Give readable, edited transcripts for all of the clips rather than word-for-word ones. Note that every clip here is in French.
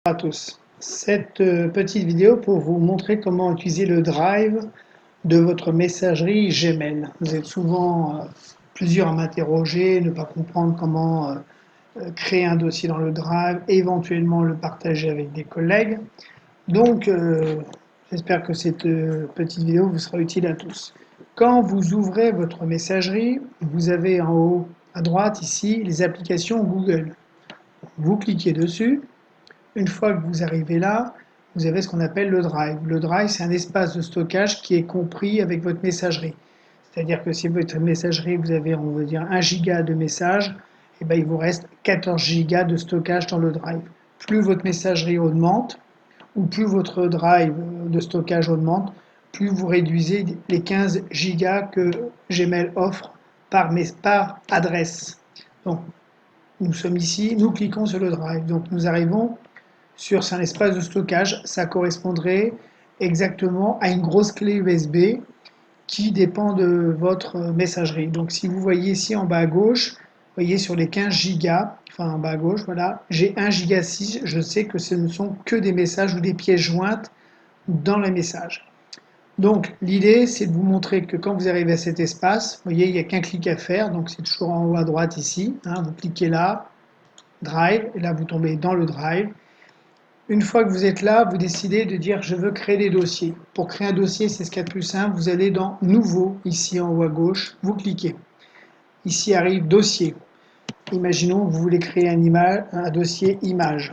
À tous. Cette petite vidéo pour vous montrer comment utiliser le Drive de votre messagerie Gmail. Vous êtes souvent plusieurs à m'interroger, ne pas comprendre comment créer un dossier dans le Drive, éventuellement le partager avec des collègues. Donc, j'espère que cette petite vidéo vous sera utile à tous. Quand vous ouvrez votre messagerie, vous avez en haut à droite ici les applications Google. Vous cliquez dessus. Une fois que vous arrivez là, vous avez ce qu'on appelle le Drive. Le Drive, c'est un espace de stockage qui est compris avec votre messagerie. C'est-à-dire que si votre messagerie, vous avez, on va dire, 1 giga de messages, et ben, il vous reste 14 gigas de stockage dans le Drive. Plus votre messagerie augmente, ou plus votre Drive de stockage augmente, plus vous réduisez les 15 gigas que Gmail offre par adresse. Donc, nous sommes ici, nous cliquons sur le Drive. Donc, nous arrivons sur un espace de stockage, ça correspondrait exactement à une grosse clé USB qui dépend de votre messagerie. Donc si vous voyez ici en bas à gauche, vous voyez sur les 15 gigas, enfin en bas à gauche, voilà, j'ai 1 giga 6, je sais que ce ne sont que des messages ou des pièces jointes dans les messages. Donc l'idée c'est de vous montrer que quand vous arrivez à cet espace, vous voyez il n'y a qu'un clic à faire, donc c'est toujours en haut à droite ici, hein, vous cliquez là, Drive, et là vous tombez dans le Drive. Une fois que vous êtes là, vous décidez de dire je veux créer des dossiers. Pour créer un dossier, c'est ce qu'il y a de plus simple. Vous allez dans Nouveau, ici en haut à gauche, vous cliquez. Ici arrive Dossier. Imaginons que vous voulez créer un dossier image.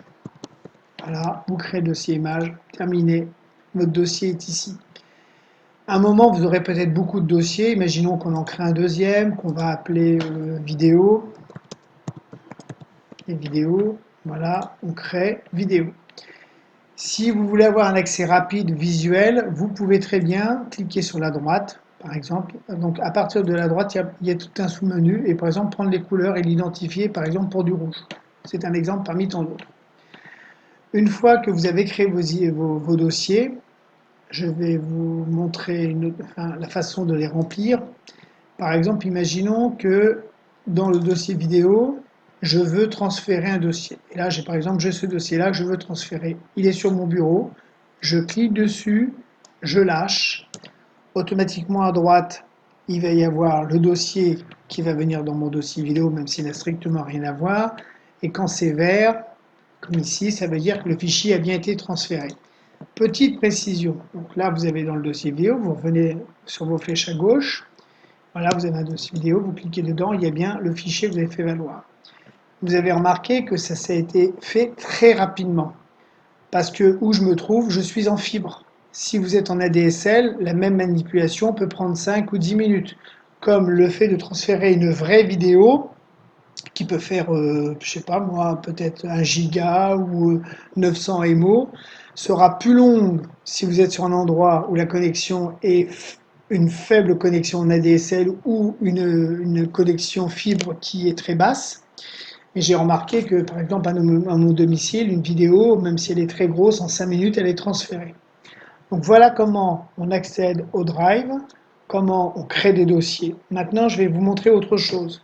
Voilà, vous créez le dossier image, terminé. Votre dossier est ici. À un moment, vous aurez peut-être beaucoup de dossiers. Imaginons qu'on en crée un deuxième, qu'on va appeler vidéo. Et vidéo, voilà, on crée vidéo. Si vous voulez avoir un accès rapide visuel, vous pouvez très bien cliquer sur la droite, par exemple. Donc à partir de la droite, il y a tout un sous-menu et par exemple prendre les couleurs et l'identifier par exemple pour du rouge. C'est un exemple parmi tant d'autres. Une fois que vous avez créé vos dossiers, je vais vous montrer la façon de les remplir. Par exemple, imaginons que dans le dossier vidéo, je veux transférer un dossier. Et là, j'ai par exemple, j'ai ce dossier-là que je veux transférer. Il est sur mon bureau. Je clique dessus, je lâche. Automatiquement à droite, il va y avoir le dossier qui va venir dans mon dossier vidéo, même s'il n'a strictement rien à voir. Et quand c'est vert, comme ici, ça veut dire que le fichier a bien été transféré. Petite précision. Donc là, vous avez dans le dossier vidéo, vous revenez sur vos flèches à gauche. Voilà, vous avez un dossier vidéo, vous cliquez dedans, il y a bien le fichier que vous avez fait valoir. Vous avez remarqué que ça a été fait très rapidement. Parce que où je me trouve, je suis en fibre. Si vous êtes en ADSL, la même manipulation peut prendre 5 ou 10 minutes. Comme le fait de transférer une vraie vidéo, qui peut faire, je sais pas moi, peut-être 1 giga ou 900 MO, sera plus longue si vous êtes sur un endroit où la connexion est une faible connexion en ADSL ou une connexion fibre qui est très basse. Et j'ai remarqué que, par exemple, à mon domicile, une vidéo, même si elle est très grosse, en 5 minutes, elle est transférée. Donc voilà comment on accède au Drive, comment on crée des dossiers. Maintenant, je vais vous montrer autre chose.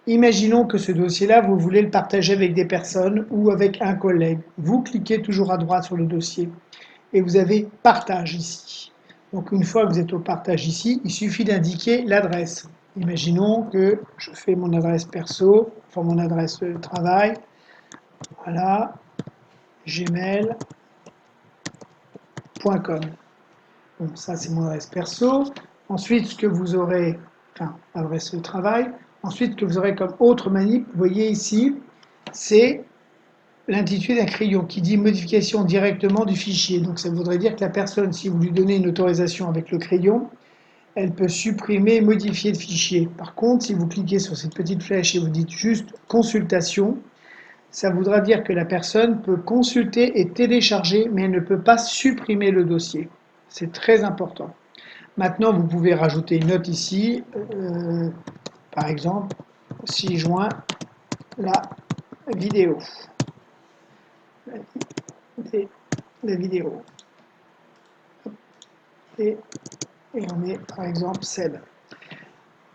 Imaginons que ce dossier-là, vous voulez le partager avec des personnes ou avec un collègue. Vous cliquez toujours à droite sur le dossier et vous avez Partage ici. Donc une fois que vous êtes au Partage ici, il suffit d'indiquer l'adresse. Imaginons que je fais mon adresse perso, enfin mon adresse travail, voilà, gmail.com. Donc ça c'est mon adresse perso. Ensuite, ce que vous aurez, enfin adresse travail, ensuite que vous aurez comme autre manip, vous voyez ici, c'est l'intitulé d'un crayon qui dit modification directement du fichier. Donc ça voudrait dire que la personne, si vous lui donnez une autorisation avec le crayon, elle peut supprimer et modifier le fichier. Par contre, si vous cliquez sur cette petite flèche et vous dites juste consultation, ça voudra dire que la personne peut consulter et télécharger, mais elle ne peut pas supprimer le dossier. C'est très important. Maintenant, vous pouvez rajouter une note ici, par exemple, si joint la vidéo. La vidéo. Et on met par exemple celle.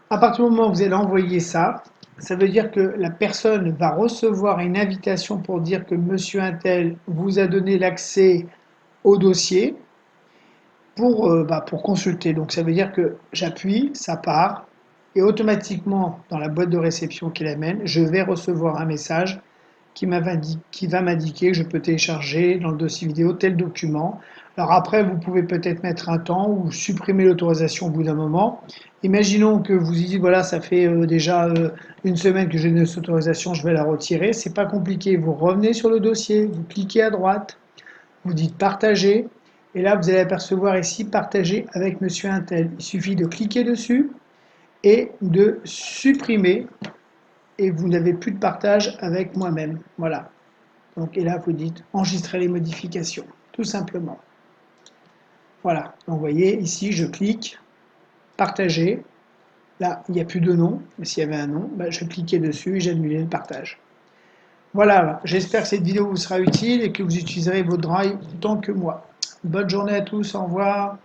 À partir du moment où vous allez envoyer ça, Ça veut dire que la personne va recevoir une invitation pour dire que monsieur Untel vous a donné l'accès au dossier pour consulter. Donc ça veut dire que j'appuie, ça part, et automatiquement, dans la boîte de réception qui l'amène, je vais recevoir un message qui va m'indiquer que je peux télécharger dans le dossier vidéo tel document. Alors après, vous pouvez peut-être mettre un temps ou supprimer l'autorisation au bout d'un moment. Imaginons que vous dites, voilà, ça fait déjà une semaine que j'ai cette autorisation, je vais la retirer. C'est pas compliqué. Vous revenez sur le dossier, vous cliquez à droite, vous dites partager, et là vous allez apercevoir ici partager avec monsieur Intel. Il suffit de cliquer dessus et de supprimer, et vous n'avez plus de partage avec moi-même. Voilà. Donc, et là, vous dites enregistrer les modifications, tout simplement. Voilà. Donc, vous voyez, ici, je clique, partager. Là, il n'y a plus de nom, mais s'il y avait un nom, je cliquais dessus et j'annulais le partage. Voilà, j'espère que cette vidéo vous sera utile et que vous utiliserez votre Drive autant que moi. Bonne journée à tous, au revoir.